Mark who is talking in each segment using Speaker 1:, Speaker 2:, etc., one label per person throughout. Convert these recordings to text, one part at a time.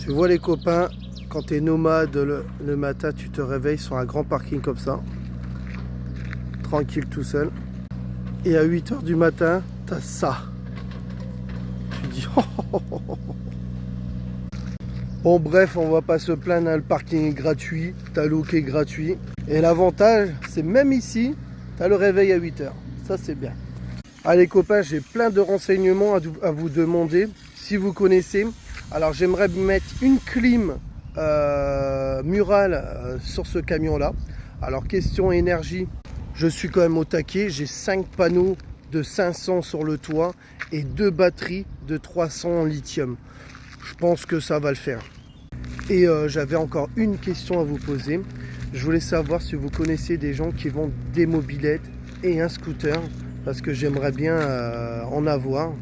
Speaker 1: Tu vois les copains, quand tu es nomade le matin, tu te réveilles sur un grand parking comme ça, tranquille tout seul. Et à 8 h du matin, tu as ça. Tu dis oh, oh, oh, oh. Bon bref, on va pas se plaindre, hein, le parking est gratuit, tu as l'eau qui est gratuit. Et l'avantage, c'est même ici, tu as le réveil à 8 h. Ça c'est bien. Allez copains, j'ai plein de renseignements à vous demander. Si vous connaissez, alors j'aimerais mettre une clim murale sur ce camion là. Alors question énergie, je suis quand même au taquet. J'ai 5 panneaux de 500 sur le toit et 2 batteries de 300 en lithium. Je pense que ça va le faire. Et j'avais encore une question à vous poser. Je voulais savoir si vous connaissez des gens qui vendent des mobylettes et un scooter, parce que j'aimerais bien en avoir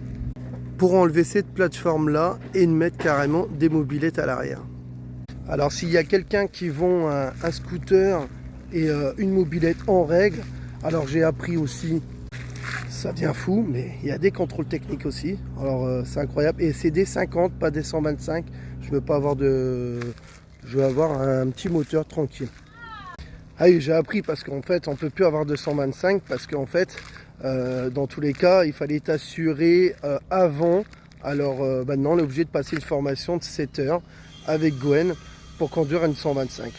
Speaker 1: pour enlever cette plateforme là et de mettre carrément des mobylettes à l'arrière. Alors s'il y a quelqu'un qui vend un scooter et une mobylette en règle, alors j'ai appris aussi, ça devient fou, mais il y a des contrôles techniques aussi. Alors c'est incroyable, et c'est des 50, pas des 125. Je veux pas avoir de, je veux avoir un petit moteur tranquille. Ah oui, j'ai appris parce qu'en fait on peut plus avoir de 125 parce qu'en fait dans tous les cas il fallait t'assurer avant. Alors maintenant on est obligé de passer une formation de 7 heures avec Gwen pour conduire une 125,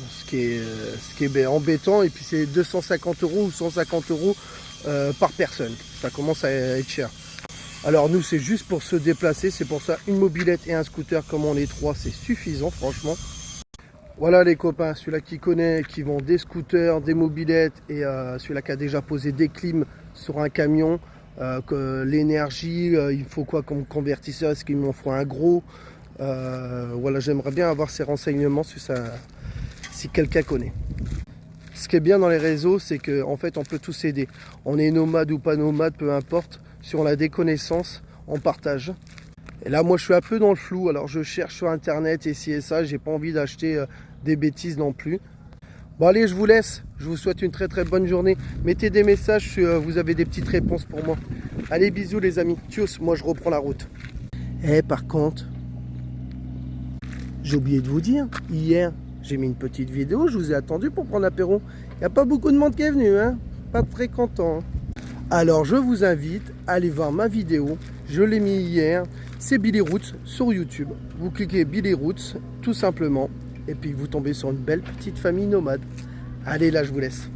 Speaker 1: ce qui est embêtant. Et puis c'est 250 € ou 150 € par personne, ça commence à être cher. Alors nous c'est juste pour se déplacer, c'est pour ça une mobylette et un scooter comme on est 3, c'est suffisant franchement. Voilà les copains, celui-là qui connaît, qui vend des scooters, des mobylettes, et celui-là qui a déjà posé des clims sur un camion, que l'énergie, il faut quoi comme convertisseur, est-ce qu'il m'en faut un gros, voilà, j'aimerais bien avoir ces renseignements si quelqu'un connaît. Ce qui est bien dans les réseaux, c'est qu'en fait on peut tous aider. On est nomade ou pas nomade, peu importe, si on a des connaissances, on partage. Et là moi je suis un peu dans le flou, alors je cherche sur internet et ci et ça, j'ai pas envie d'acheter des bêtises non plus. Bon allez, je vous laisse, je vous souhaite une très très bonne journée. Mettez des messages si vous avez des petites réponses pour moi. Allez, bisous les amis, tchuss, moi je reprends la route. Et par contre, j'ai oublié de vous dire, hier j'ai mis une petite vidéo, je vous ai attendu pour prendre l'apéro. Il n'y a pas beaucoup de monde qui est venu, hein, pas très content. Alors je vous invite à aller voir ma vidéo, je l'ai mis hier, c'est Billy Roots sur YouTube. Vous cliquez Billy Roots tout simplement et puis vous tombez sur une belle petite famille nomade. Allez, là je vous laisse.